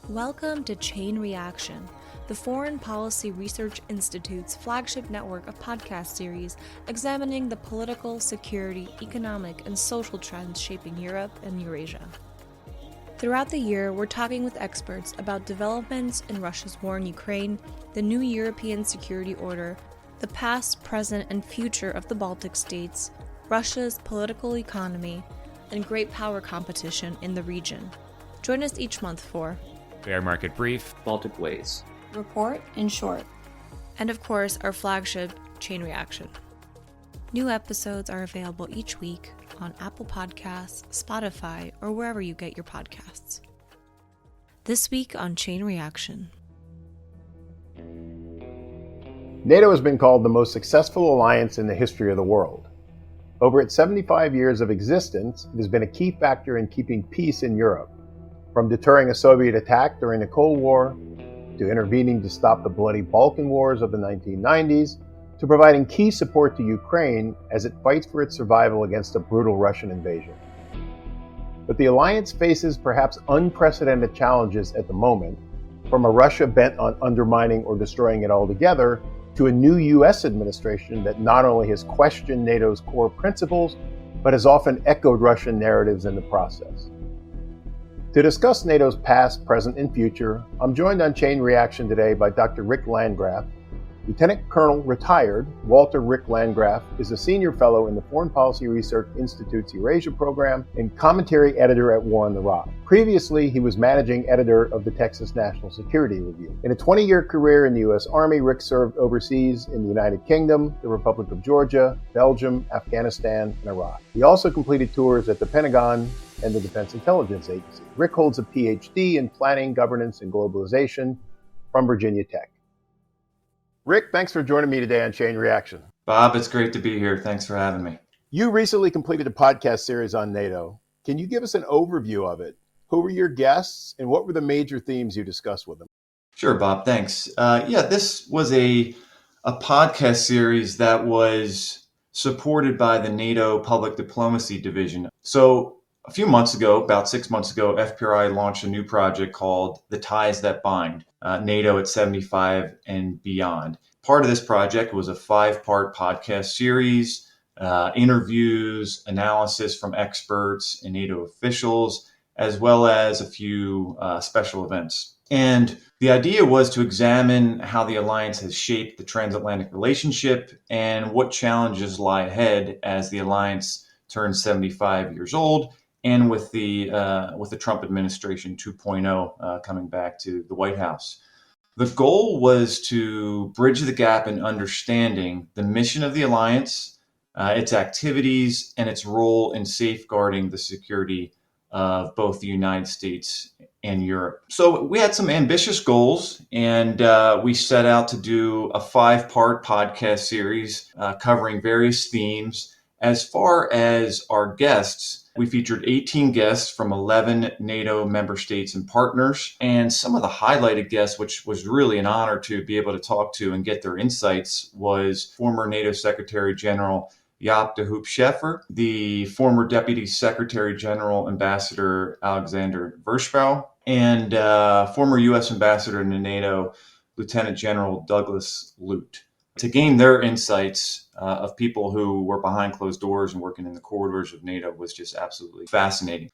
Welcome to Chain Reaction, the Foreign Policy Research Institute's flagship network of podcast series examining the political, security, economic, and social trends shaping Europe and Eurasia. Throughout the year, we're talking with experts about developments in Russia's war in Ukraine, the new European security order, the past, present, and future of the Baltic states, Russia's political economy, and great power competition in the region. Join us each month for Bear Market Brief, Baltic Ways, Report in Short, and of course, our flagship, Chain Reaction. New episodes are available each week on Apple Podcasts, Spotify, or wherever you get your podcasts. This week on Chain Reaction. NATO has been called the most successful alliance in the history of the world. Over its 75 years of existence, it has been a key factor in keeping peace in Europe, from deterring a Soviet attack during the Cold War, to intervening to stop the bloody Balkan Wars of the 1990s, to providing key support to Ukraine as it fights for its survival against a brutal Russian invasion. But the alliance faces perhaps unprecedented challenges at the moment, from a Russia bent on undermining or destroying it altogether, to a new U.S. administration that not only has questioned NATO's core principles, but has often echoed Russian narratives in the process. To discuss NATO's past, present, and future, I'm joined on Chain Reaction today by Dr. Rick Landgraf. Lieutenant Colonel retired Walter Rick Landgraf is a senior fellow in the Foreign Policy Research Institute's Eurasia program and commentary editor at War on the Rock. Previously, he was managing editor of the Texas National Security Review. In a 20-year career in the U.S. Army, Rick served overseas in the United Kingdom, the Republic of Georgia, Belgium, Afghanistan, and Iraq. He also completed tours at the Pentagon and the Defense Intelligence Agency. Rick holds a PhD in Planning, Governance, and Globalization from Virginia Tech. Rick, thanks for joining me today on Chain Reaction. Bob, it's great to be here. Thanks for having me. You recently completed a podcast series on NATO. Can you give us an overview of it? Who were your guests, and what were the major themes you discussed with them? Sure, Bob. Thanks. This was a podcast series that was supported by the NATO Public Diplomacy Division. So a few months ago, about 6 months ago, FPRI launched a new project called The Ties That Bind, NATO at 75 and Beyond. Part of this project was a 5-part podcast series, interviews, analysis from experts and NATO officials, as well as a few special events. And the idea was to examine how the alliance has shaped the transatlantic relationship and what challenges lie ahead as the alliance turns 75 years old, and with the Trump administration 2.0 coming back to the White House. The goal was to bridge the gap in understanding the mission of the alliance, its activities, and its role in safeguarding the security of both the United States and Europe. So we had some ambitious goals, and we set out to do a 5-part podcast series covering various themes. As far as our guests, we featured 18 guests from 11 NATO member states and partners, and some of the highlighted guests, which was really an honor to be able to talk to and get their insights, was former NATO Secretary General Jaap de Hoop Scheffer, the former Deputy Secretary General Ambassador Alexander Verschbauer, and former U.S. Ambassador to NATO Lieutenant General Douglas Lute. To gain their insights of people who were behind closed doors and working in the corridors of NATO was just absolutely fascinating.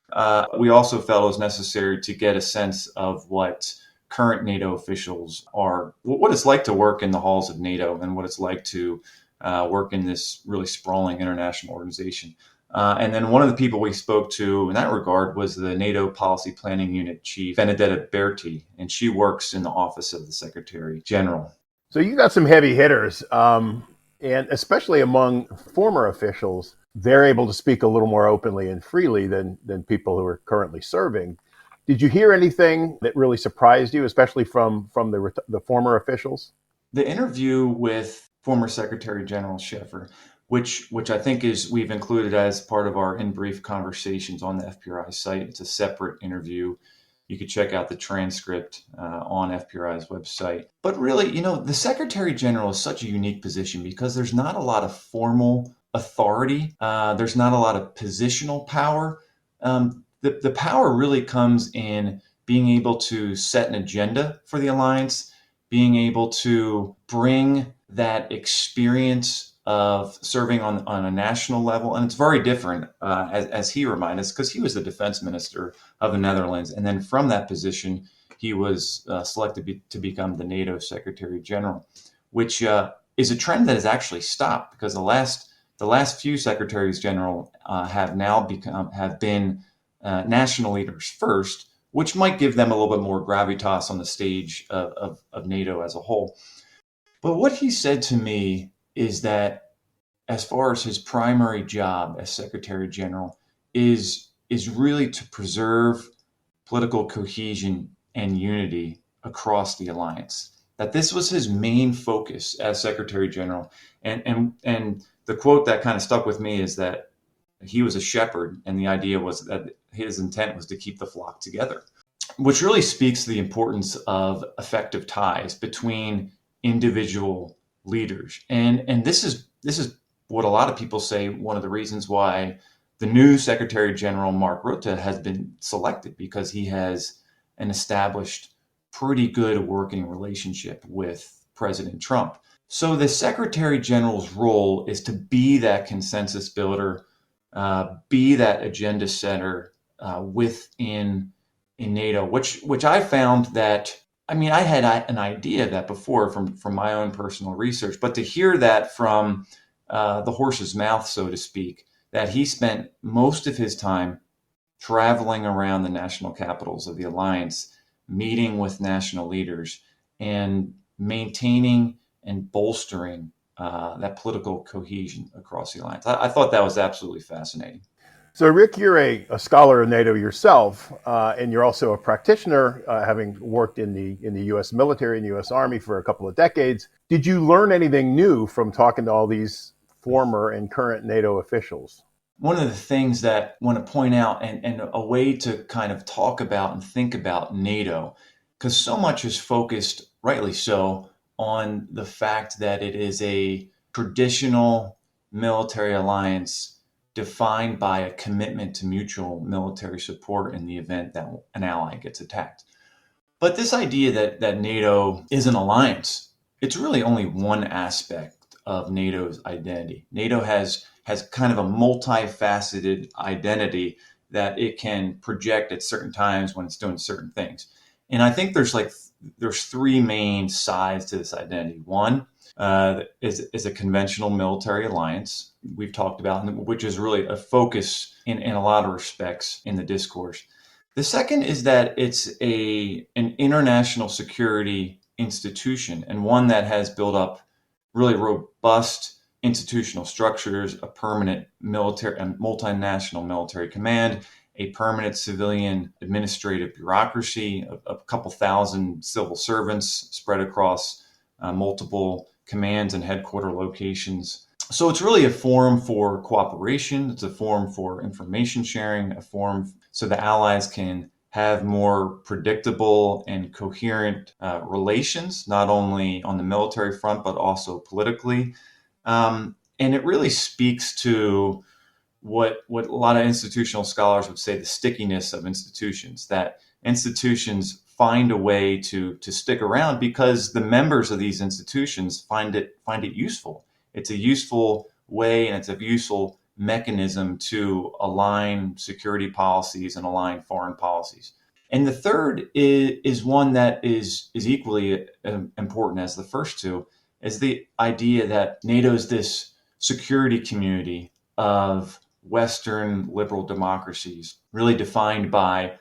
We also felt it was necessary to get a sense of what current NATO officials are, what it's like to work in the halls of NATO and what it's like to work in this really sprawling international organization. And then one of the people we spoke to in that regard was the NATO Policy Planning Unit Chief, Benedetta Berti, and she works in the Office of the Secretary General. So you got some heavy hitters, and especially among former officials, they're able to speak a little more openly and freely than people who are currently serving. Did you hear anything that really surprised you, especially from the former officials? The interview with former Secretary General Scheffer, which I think we've included as part of our in brief conversations on the FPRI site. It's a separate interview. You could check out the transcript on FPRI's website. But really, the Secretary General is such a unique position because there's not a lot of formal authority. There's not a lot of positional power. The power really comes in being able to set an agenda for the alliance, being able to bring that experience of serving on a national level. And it's very different, as he reminded us, because he was the defense minister of the Netherlands. And then from that position, he was selected to become the NATO Secretary General, which is a trend that has actually stopped, because the last few Secretaries General have been national leaders first, which might give them a little bit more gravitas on the stage of NATO as a whole. But what he said to me is that as far as his primary job as Secretary General is really to preserve political cohesion and unity across the alliance. That this was his main focus as Secretary General. And the quote that kind of stuck with me is that he was a shepherd, and the idea was that his intent was to keep the flock together, which really speaks to the importance of effective ties between individual leaders. And this is what a lot of people say one of the reasons why the new Secretary General Mark Rutte has been selected, because he has an established pretty good working relationship with President Trump. So the Secretary General's role is to be that consensus builder, be that agenda setter within NATO, which I found that, I mean, I had an idea of that before from my own personal research, but to hear that from the horse's mouth, so to speak, that he spent most of his time traveling around the national capitals of the alliance, meeting with national leaders, and maintaining and bolstering that political cohesion across the alliance. I thought that was absolutely fascinating. So, Rick, you're a scholar of NATO yourself, and you're also a practitioner, having worked in the U.S. military and U.S. Army for a couple of decades. Did you learn anything new from talking to all these former and current NATO officials? One of the things that I want to point out, and a way to kind of talk about and think about NATO, because so much is focused, rightly so, on the fact that it is a traditional military alliance defined by a commitment to mutual military support in the event that an ally gets attacked. But this idea that NATO is an alliance, it's really only one aspect of NATO's identity. NATO has kind of a multifaceted identity that it can project at certain times when it's doing certain things. And I think there's three main sides to this identity. One is a conventional military alliance we've talked about, which is really a focus in a lot of respects in the discourse. The second is that it's an international security institution, and one that has built up really robust institutional structures, a permanent military and multinational military command, a permanent civilian administrative bureaucracy, a couple thousand civil servants spread across multiple commands and headquarter locations. So it's really a forum for cooperation. It's a forum for information sharing, a forum so the allies can have more predictable and coherent relations, not only on the military front, but also politically. And it really speaks to what a lot of institutional scholars would say, the stickiness of institutions, that institutions find a way to stick around because the members of these institutions find it useful. It's a useful way, and it's a useful mechanism to align security policies and align foreign policies. And the third is one that is equally important as the first two, is the idea that NATO is this security community of Western liberal democracies, really defined by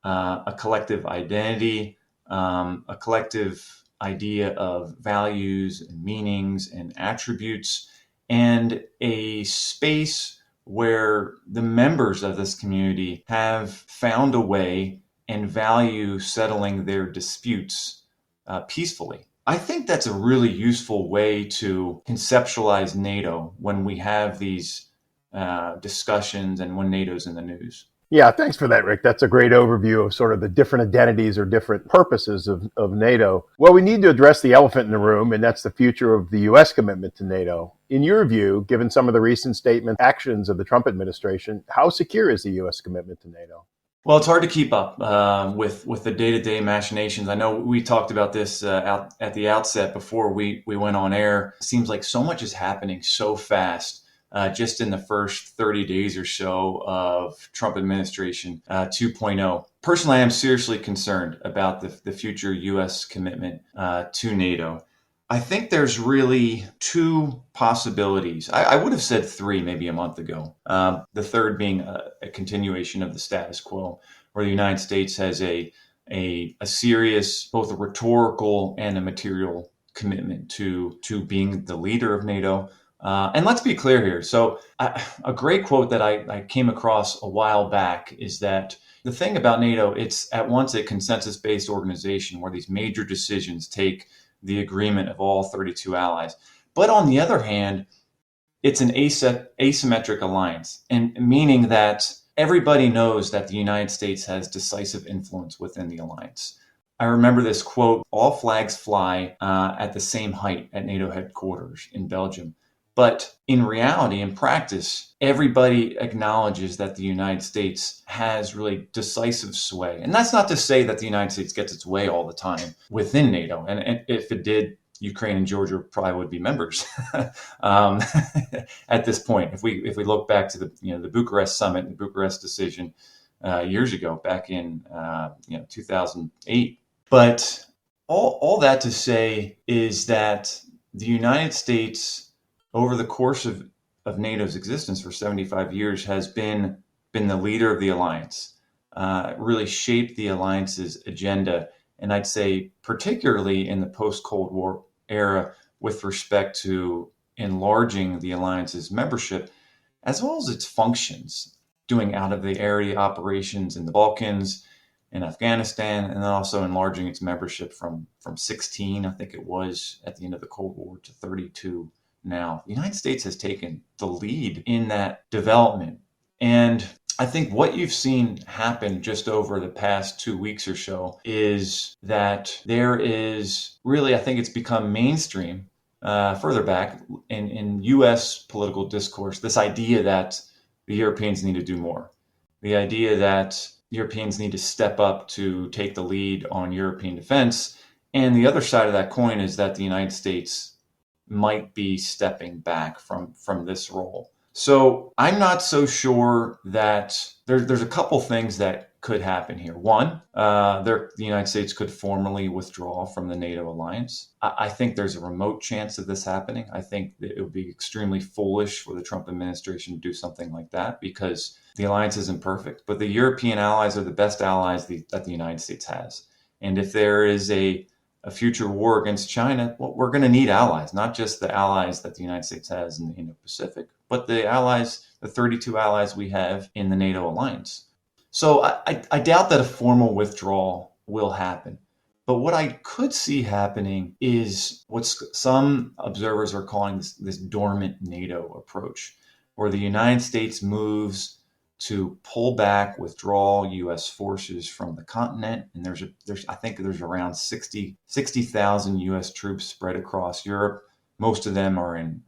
a collective identity, a collective idea of values and meanings and attributes, and a space where the members of this community have found a way and value settling their disputes peacefully. I think that's a really useful way to conceptualize NATO when we have these discussions and when NATO's in the news. Yeah, thanks for that, Rick. That's a great overview of sort of the different identities or different purposes of NATO. Well, we need to address the elephant in the room, and that's the future of the U.S. commitment to NATO. In your view, given some of the recent statement actions of the Trump administration, how secure is the U.S. commitment to NATO? Well, it's hard to keep up with the day-to-day machinations. I know we talked about this out at the outset before we went on air. It seems like so much is happening so fast just in the first 30 days or so of Trump administration 2.0. Personally, I am seriously concerned about the future U.S. commitment to NATO. I think there's really two possibilities. I would have said three maybe a month ago. The third being a continuation of the status quo, where the United States has a serious, both a rhetorical and a material commitment to being the leader of NATO. And let's be clear here. So a great quote that I came across a while back is that the thing about NATO, it's at once a consensus-based organization where these major decisions take the agreement of all 32 allies. But on the other hand, it's an asymmetric alliance, and meaning that everybody knows that the United States has decisive influence within the alliance. I remember this quote, all flags fly at the same height at NATO headquarters in Belgium. But in reality, in practice, everybody acknowledges that the United States has really decisive sway. And that's not to say that the United States gets its way all the time within NATO. And if it did, Ukraine and Georgia probably would be members at this point. If we look back to the Bucharest summit, the Bucharest decision years ago, back in 2008. But all that to say is that the United States, over the course of NATO's existence for 75 years, has been the leader of the alliance, really shaped the alliance's agenda. And I'd say particularly in the post-Cold War era with respect to enlarging the alliance's membership, as well as its functions, doing out-of-the-area operations in the Balkans, in Afghanistan, and then also enlarging its membership from 16, I think it was, at the end of the Cold War to 32. Now, the United States has taken the lead in that development. And I think what you've seen happen just over the past 2 weeks or so is that there is really, I think it's become mainstream further back in U.S. political discourse, this idea that the Europeans need to do more. The idea that Europeans need to step up to take the lead on European defense. And the other side of that coin is that the United States might be stepping back from this role. So I'm not so sure that there's a couple things that could happen here. One, the United States could formally withdraw from the NATO alliance. I think there's a remote chance of this happening. I think that it would be extremely foolish for the Trump administration to do something like that because the alliance isn't perfect. But the European allies are the best allies that the United States has. And if there is a future war against China, well, we're going to need allies, not just the allies that the United States has in the Indo-Pacific, but the allies, the 32 allies we have in the NATO alliance. So I doubt that a formal withdrawal will happen. But what I could see happening is what some observers are calling this dormant NATO approach, where the United States moves to pull back, withdraw U.S. forces from the continent. And I think there's around 60,000 U.S. troops spread across Europe. Most of them are in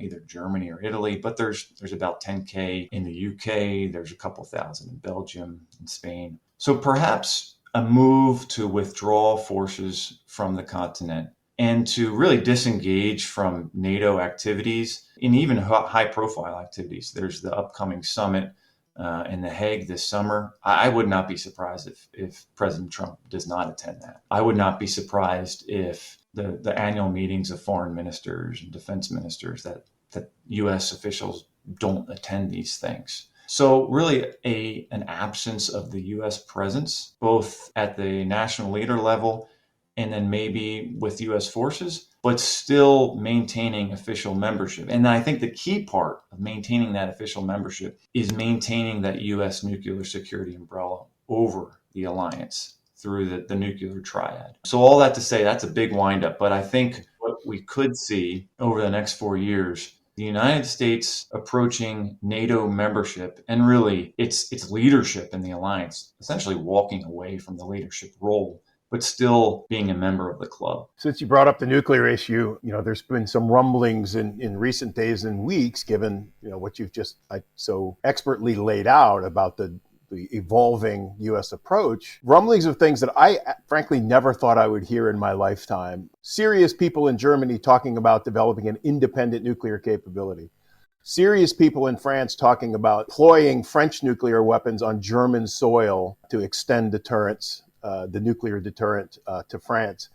either Germany or Italy, but there's about 10K in the UK. There's a couple thousand in Belgium and Spain. So perhaps a move to withdraw forces from the continent and to really disengage from NATO activities and even high-profile activities. There's the upcoming summit in The Hague this summer. I would not be surprised if President Trump does not attend that. I would not be surprised if the annual meetings of foreign ministers and defense ministers that U.S. officials don't attend these things. So really an absence of the U.S. presence, both at the national leader level and then maybe with U.S. forces, but still maintaining official membership. And I think the key part of maintaining that official membership is maintaining that U.S. nuclear security umbrella over the alliance through the nuclear triad. So all that to say, that's a big windup. But I think what we could see over the next 4 years, the United States approaching NATO membership and really its leadership in the alliance, essentially walking away from the leadership role, but still being a member of the club. Since you brought up the nuclear issue, there's been some rumblings in recent days and weeks, given what you've just so expertly laid out about the the evolving U.S. approach, rumblings of things that I frankly never thought I would hear in my lifetime. Serious people in Germany talking about developing an independent nuclear capability. Serious people in France talking about deploying French nuclear weapons on German soil to extend deterrence, the nuclear deterrent to France.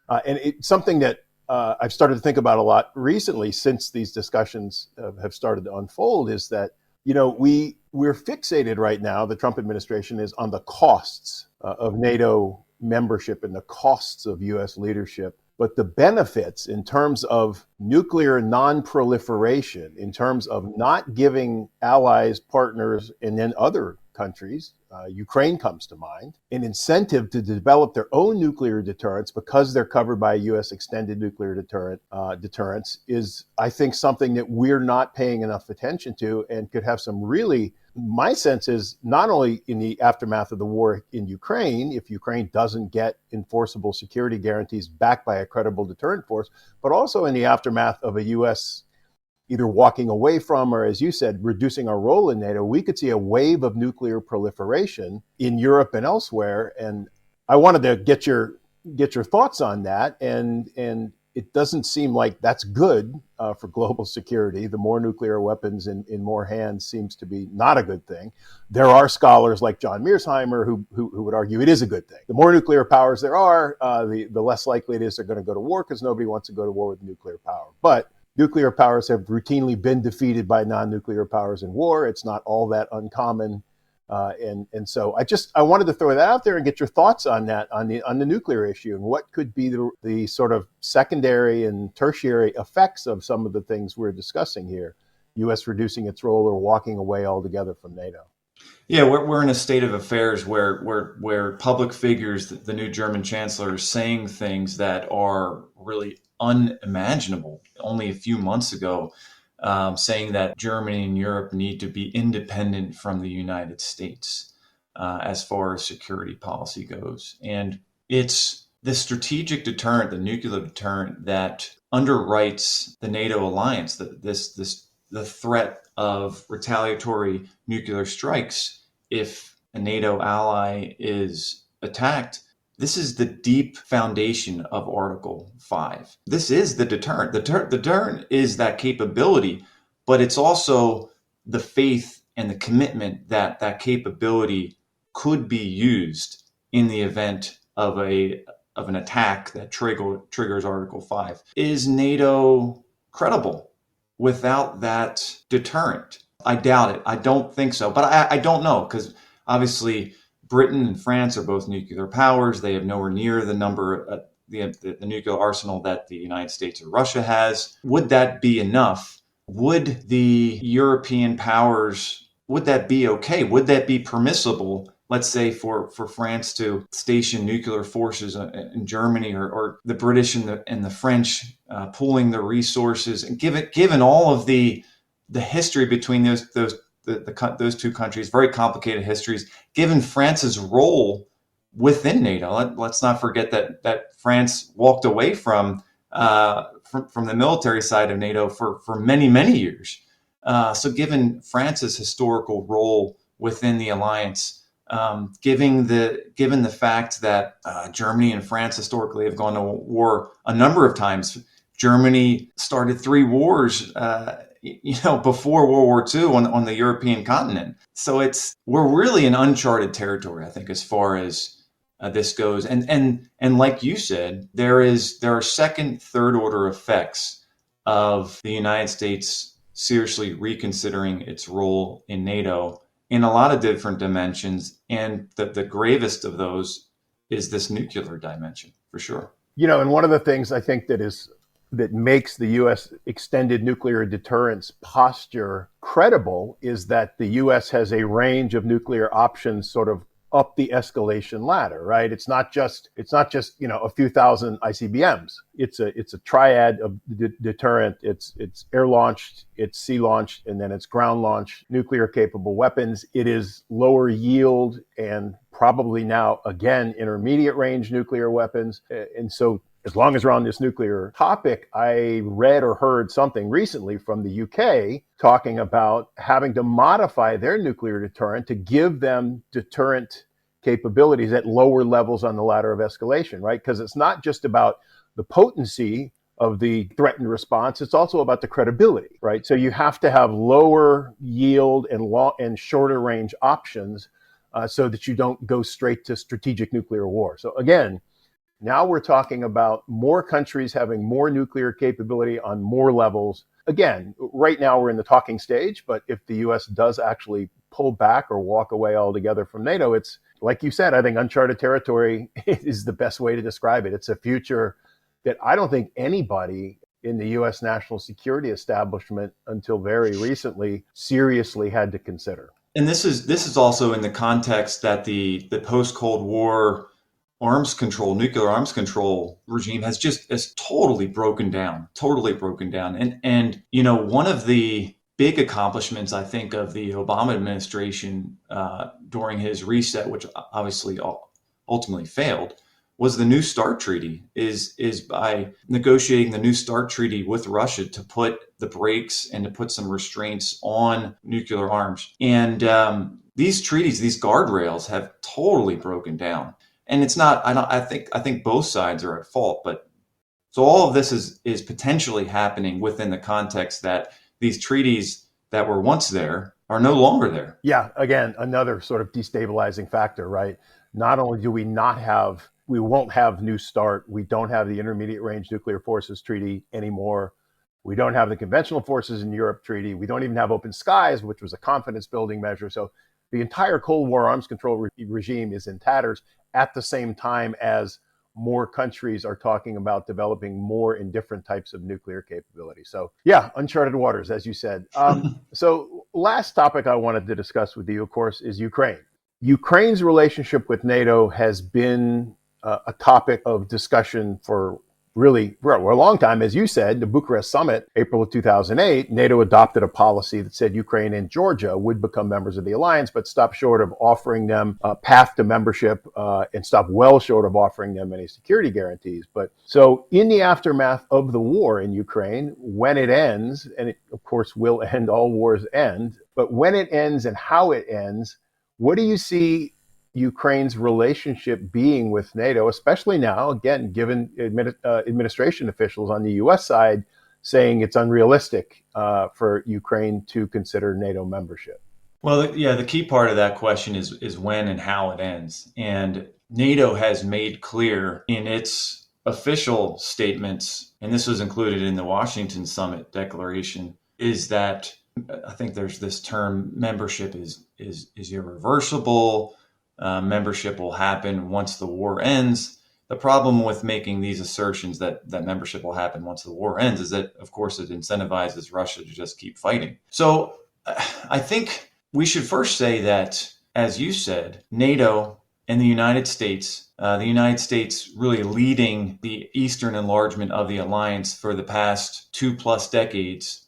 And it's something that I've started to think about a lot recently since these discussions have started to unfold is that, we're fixated right now, the Trump administration is on the costs of NATO membership and the costs of U.S. leadership. But the benefits in terms of nuclear non-proliferation, in terms of not giving allies, partners, and then other countries, Ukraine comes to mind, an incentive to develop their own nuclear deterrence because they're covered by a U.S. extended nuclear deterrence is, I think, something that we're not paying enough attention to and could have some really, my sense is not only in the aftermath of the war in Ukraine, if Ukraine doesn't get enforceable security guarantees backed by a credible deterrent force, but also in the aftermath of a U.S. either walking away from or, as you said, reducing our role in NATO, we could see a wave of nuclear proliferation in Europe and elsewhere. And I wanted to get your thoughts on that. And it doesn't seem like that's good for global security. The more nuclear weapons in more hands seems to be not a good thing. There are scholars like John Mearsheimer who would argue it is a good thing. The more nuclear powers there are, the less likely it is they're going to go to war because nobody wants to go to war with nuclear power. But nuclear powers have routinely been defeated by non-nuclear powers in war. It's not all that uncommon. And so I wanted to throw that out there and get your thoughts on that, on the nuclear issue and what could be the sort of secondary and tertiary effects of some of the things we're discussing here, U.S. reducing its role or walking away altogether from NATO. Yeah, we're in a state of affairs where public figures, the new German chancellor, is saying things that are really unimaginable. Only a few months ago, saying that Germany and Europe need to be independent from the United States as far as security policy goes. And it's the strategic deterrent, the nuclear deterrent, that underwrites the NATO alliance, the threat of retaliatory nuclear strikes if a NATO ally is attacked. This is the deep foundation of Article 5. This is the deterrent. The deterrent is that capability, but it's also the faith and the commitment that that capability could be used in the event of an attack that triggers Article 5. Is NATO credible without that deterrent? I doubt it. I don't think so, but I don't know, because obviously Britain and France are both nuclear powers. They have nowhere near the number, the nuclear arsenal that the United States or Russia has. Would that be enough? Would the European powers, would that be okay? Would that be permissible, let's say, for France to station nuclear forces in Germany, or the British and the French pooling the resources, and given all of the history between those two countries, very complicated histories, given France's role within NATO. Let's not forget that France walked away from the military side of NATO for many, many years. So given France's historical role within the alliance, given the fact that Germany and France historically have gone to war a number of times, Germany started 3 wars before World War II on the European continent. So we're really in uncharted territory, I think, as far as this goes. And like you said, there are second, third order effects of the United States seriously reconsidering its role in NATO in a lot of different dimensions. And the gravest of those is this nuclear dimension, for sure. And one of the things I think that makes the U.S. extended nuclear deterrence posture credible is that the U.S. has a range of nuclear options sort of up the escalation ladder, right? It's not just a few thousand ICBMs. It's a triad of deterrent. It's air launched, it's sea launched, and then it's ground launched nuclear capable weapons. It is lower yield and probably now again intermediate range nuclear weapons. And so as long as we're on this nuclear topic, I read or heard something recently from the UK talking about having to modify their nuclear deterrent to give them deterrent capabilities at lower levels on the ladder of escalation, right? Because it's not just about the potency of the threatened response, it's also about the credibility, right? So you have to have lower yield and shorter range options so that you don't go straight to strategic nuclear war. So again, now we're talking about more countries having more nuclear capability on more levels. Again, right now we're in the talking stage, but if the US does actually pull back or walk away altogether from NATO, it's, like you said, I think uncharted territory is the best way to describe it. It's a future that I don't think anybody in the US national security establishment until very recently seriously had to consider. And this is also in the context that the post-Cold War nuclear arms control regime has totally broken down. And you know, one of the big accomplishments, I think, of the Obama administration during his reset, which obviously ultimately failed, was the New START treaty, is by negotiating the New START treaty with Russia to put the brakes and to put some restraints on nuclear arms. And these treaties, these guardrails have totally broken down. And it's not, I think both sides are at fault, but so all of this is potentially happening within the context that these treaties that were once there are no longer there. Yeah, again, another sort of destabilizing factor, right? Not only do we won't have New START, we don't have the Intermediate Range Nuclear Forces Treaty anymore. We don't have the Conventional Forces in Europe Treaty. We don't even have Open Skies, which was a confidence building measure. So the entire Cold War arms control regime is in tatters at the same time as more countries are talking about developing more and different types of nuclear capability. So yeah, uncharted waters, as you said. So last topic I wanted to discuss with you, of course, is Ukraine. Ukraine's relationship with NATO has been a topic of discussion for a long time. As you said, the Bucharest summit, April of 2008, NATO adopted a policy that said Ukraine and Georgia would become members of the alliance, but stopped short of offering them a path to membership and stopped well short of offering them any security guarantees. But so in the aftermath of the war in Ukraine, when it ends, and it of course will end, all wars end, but when it ends and how it ends, what do you see Ukraine's relationship being with NATO, especially now, again, given administration officials on the US side saying it's unrealistic for Ukraine to consider NATO membership? Well, the key part of that question is when and how it ends. And NATO has made clear in its official statements, and this was included in the Washington Summit declaration, is that I think there's this term, membership is irreversible. Membership will happen once the war ends. The problem with making these assertions that membership will happen once the war ends is that, of course, it incentivizes Russia to just keep fighting. So I think we should first say that, as you said, NATO and the United States really leading the Eastern enlargement of the alliance for the past 2+ decades,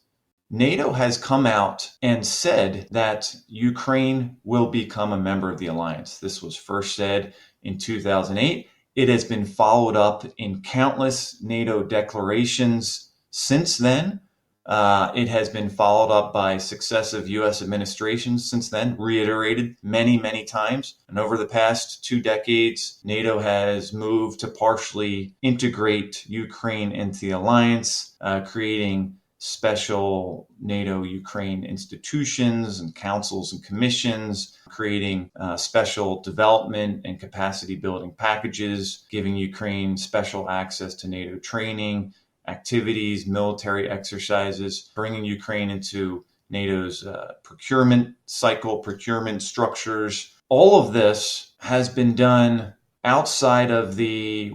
NATO has come out and said that Ukraine will become a member of the alliance. This was first said in 2008. It has been followed up in countless NATO declarations since then. It has been followed up by successive U.S. administrations since then, reiterated many, many times. And over the past 2 decades, NATO has moved to partially integrate Ukraine into the alliance, creating special NATO-Ukraine institutions and councils and commissions, creating special development and capacity building packages, giving Ukraine special access to NATO training, activities, military exercises, bringing Ukraine into NATO's procurement cycle, procurement structures. All of this has been done outside of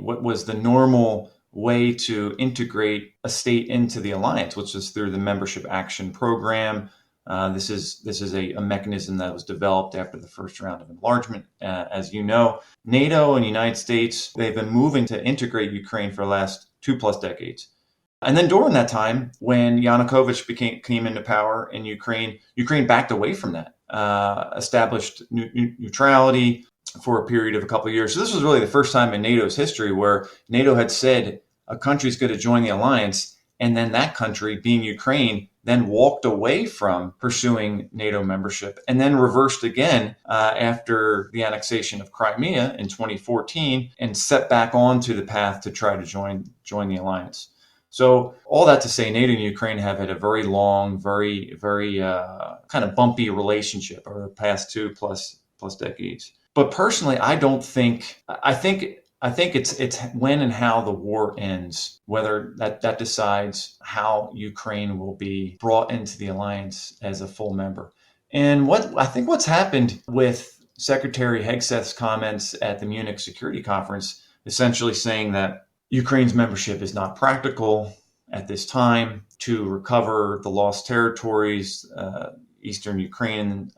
what was the normal way to integrate a state into the alliance, which is through the Membership Action Program. This is a mechanism that was developed after the first round of enlargement. As you know, NATO and the United States, they've been moving to integrate Ukraine for the last 2+ decades. And then during that time, when Yanukovych came into power in Ukraine backed away from that, established neutrality for a period of a couple of years. So this was really the first time in NATO's history where NATO had said, a country is going to join the alliance, and then that country, being Ukraine, then walked away from pursuing NATO membership and then reversed again after the annexation of Crimea in 2014 and set back onto the path to try to join the alliance. So all that to say, NATO and Ukraine have had a very long, very kind of bumpy relationship over the past 2+ decades. But personally, I think it's when and how the war ends, whether that decides how Ukraine will be brought into the alliance as a full member. And what's happened with Secretary Hegseth's comments at the Munich Security Conference, essentially saying that Ukraine's membership is not practical at this time to recover the lost territories, eastern Ukraine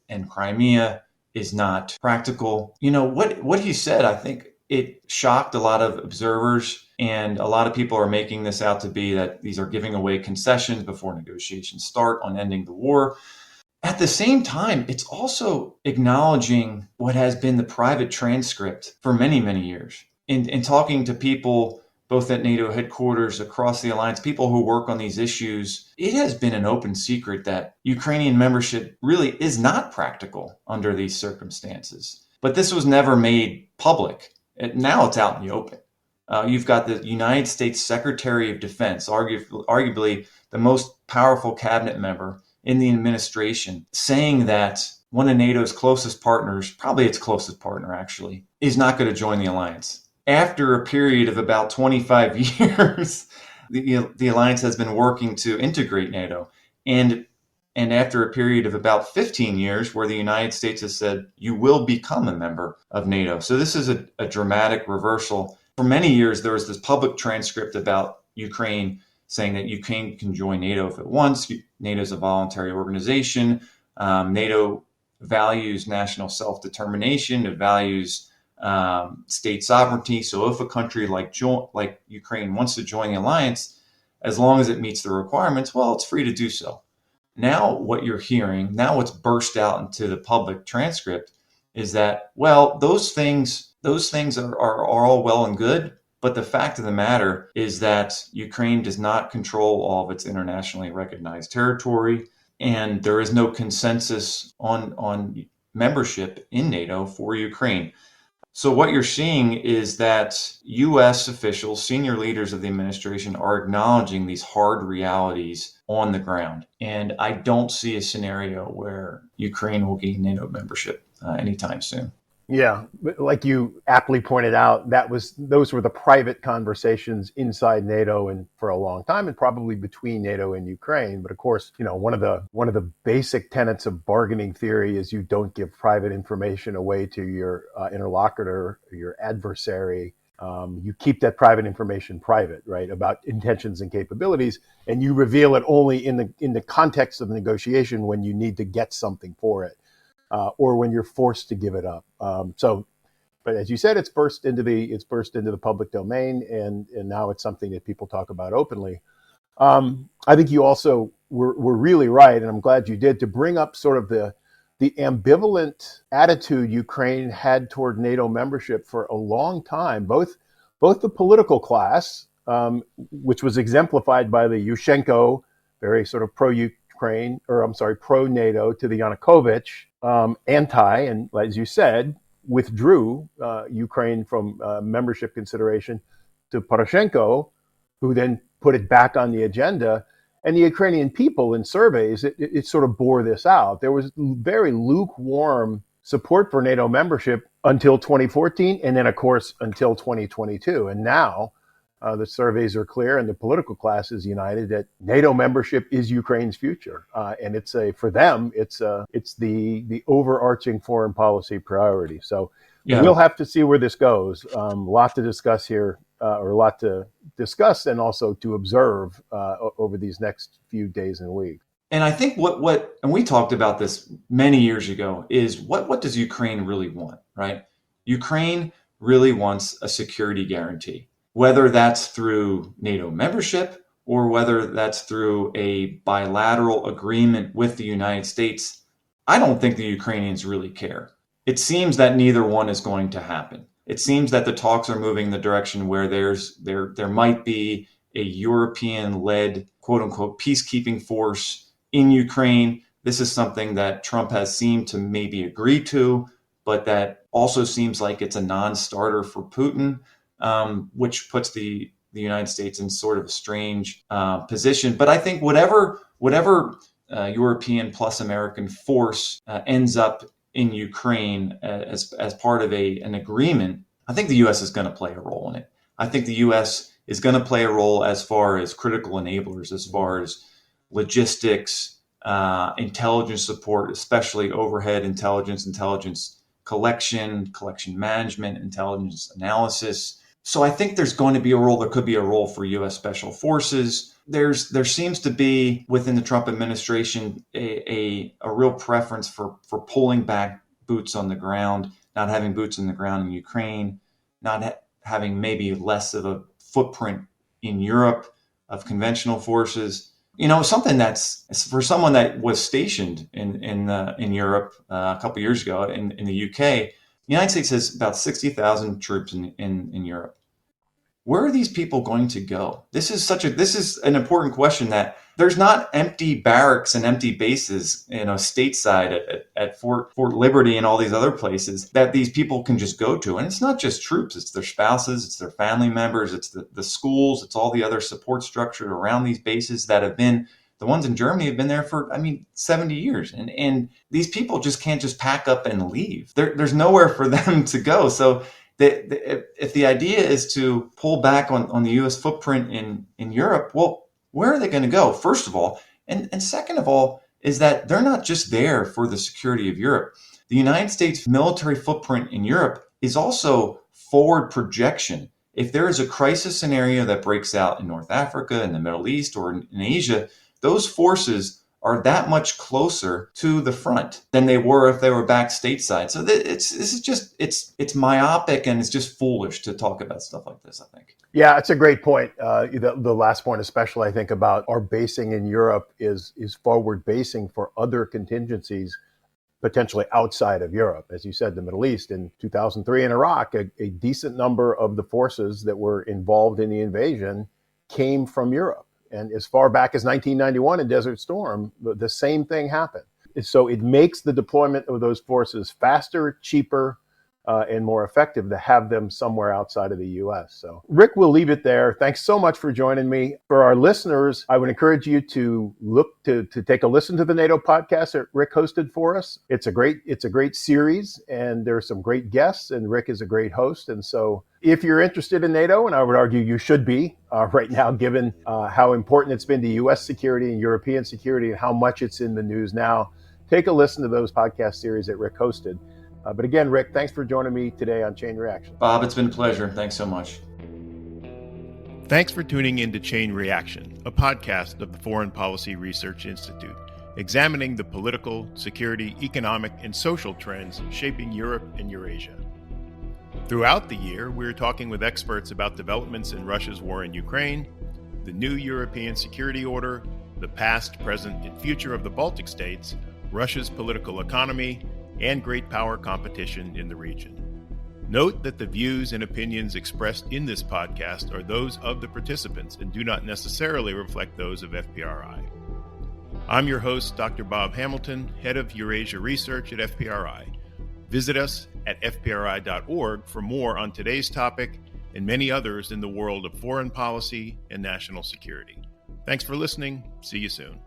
and Crimea is not practical. You know, what he said, I think, it shocked a lot of observers, and a lot of people are making this out to be that these are giving away concessions before negotiations start on ending the war. At the same time, it's also acknowledging what has been the private transcript for many, many years. In talking to people, both at NATO headquarters, across the alliance, people who work on these issues, it has been an open secret that Ukrainian membership really is not practical under these circumstances. But this was never made public. Now it's out in the open. You've got the United States Secretary of Defense, arguably the most powerful cabinet member in the administration, saying that one of NATO's closest partners, probably its closest partner actually, is not going to join the alliance. After a period of about 25 years, the alliance has been working to integrate NATO. And after a period of about 15 years where the United States has said, you will become a member of NATO. So this is a dramatic reversal. For many years, there was this public transcript about Ukraine saying that Ukraine can join NATO if it wants. NATO is a voluntary organization. NATO values national self-determination. It values state sovereignty. So if a country like Ukraine wants to join the alliance, as long as it meets the requirements, well, it's free to do so. Now what you're hearing, now what's burst out into the public transcript is that, well, those things are all well and good, but the fact of the matter is that Ukraine does not control all of its internationally recognized territory, and there is no consensus on membership in NATO for Ukraine. So what you're seeing is that U.S. officials, senior leaders of the administration, are acknowledging these hard realities on the ground. And I don't see a scenario where Ukraine will gain NATO membership anytime soon. Yeah, like you aptly pointed out, those were the private conversations inside NATO and for a long time, and probably between NATO and Ukraine. But of course, one of the basic tenets of bargaining theory is you don't give private information away to your interlocutor, or your adversary. You keep that private information private, right, about intentions and capabilities, and you reveal it only in the context of the negotiation when you need to get something for it. Or when you're forced to give it up. But as you said, it's burst into the public domain, and now it's something that people talk about openly. I think you also were really right, and I'm glad you did, to bring up sort of the ambivalent attitude Ukraine had toward NATO membership for a long time. Both the political class, which was exemplified by the Yushchenko, very sort of pro-NATO, to the Yanukovych, anti, and as you said, withdrew Ukraine from membership consideration to Poroshenko, who then put it back on the agenda. And the Ukrainian people, in surveys, it sort of bore this out. There was very lukewarm support for NATO membership until 2014, and then, of course, until 2022. And now the surveys are clear, and the political class is united that NATO membership is Ukraine's future, and for them it's the overarching foreign policy priority. So We'll have to see where this goes. A lot to discuss here, or a lot to discuss, and also to observe over these next few days and weeks. And I think and we talked about this many years ago, is what does Ukraine really want, right? Ukraine really wants a security guarantee. Whether that's through NATO membership or whether that's through a bilateral agreement with the United States, I don't think the Ukrainians really care. It seems that neither one is going to happen. it seems that the talks are moving in the direction where there might be a European-led, quote-unquote, peacekeeping force in Ukraine. This is something that Trump has seemed to maybe agree to, but that also seems like it's a non-starter for Putin, which puts the United States in sort of a strange position. But I think whatever European plus American force ends up in Ukraine as part of an agreement, I think the U.S. is going to play a role in it. I think the U.S. is going to play a role as far as critical enablers, as far as logistics, intelligence support, especially overhead intelligence collection management, intelligence analysis. So I think there's going to be a role. There could be a role for U.S. Special Forces. There seems to be within the Trump administration a real preference for pulling back boots on the ground, not having boots on the ground in Ukraine, not having maybe less of a footprint in Europe of conventional forces. Something that's for someone that was stationed in Europe a couple of years ago in the UK. The United States has about 60,000 troops in Europe. Where are these people going to go? This is an important question, that there's not empty barracks and empty bases, stateside at Fort Liberty and all these other places that these people can just go to. And it's not just troops, it's their spouses, it's their family members, it's the schools, it's all the other support structure around these bases that have been, the ones in Germany have been there for, 70 years. And these people just can't just pack up and leave. There's nowhere for them to go. So if the idea is to pull back on the U.S. footprint in Europe, well, where are they going to go, first of all? And second of all, is that they're not just there for the security of Europe. The United States military footprint in Europe is also forward projection. If there is a crisis scenario that breaks out in North Africa, in the Middle East, or in Asia, those forces are that much closer to the front than they were if they were back stateside. So it's myopic, and it's just foolish to talk about stuff like this, I think. Yeah, it's a great point. The last point, especially, I think, about our basing in Europe is forward basing for other contingencies potentially outside of Europe. As you said, the Middle East in 2003 in Iraq, a decent number of the forces that were involved in the invasion came from Europe. And as far back as 1991 in Desert Storm, the same thing happened. So it makes the deployment of those forces faster, cheaper, and more effective to have them somewhere outside of the U.S. So, Rick, we'll leave it there. Thanks so much for joining me. For our listeners, I would encourage you to look to take a listen to the NATO podcast that Rick hosted for us. It's a great series, and there are some great guests, and Rick is a great host. And so, if you're interested in NATO, and I would argue you should be right now, given how important it's been to U.S. security and European security and how much it's in the news now, take a listen to those podcast series that Rick hosted. But again, Rick, thanks for joining me today on Chain Reaction. Bob, it's been a pleasure. Thanks so much. Thanks for tuning in to Chain Reaction, a podcast of the Foreign Policy Research Institute, examining the political, security, economic, and social trends shaping Europe and Eurasia. Throughout the year, we're talking with experts about developments in Russia's war in Ukraine, the new European security order, the past, present, and future of the Baltic states, Russia's political economy, and great power competition in the region. Note that the views and opinions expressed in this podcast are those of the participants and do not necessarily reflect those of FPRI. I'm your host, Dr. Bob Hamilton, head of Eurasia Research at FPRI. Visit us at fpri.org for more on today's topic and many others in the world of foreign policy and national security. Thanks for listening. See you soon.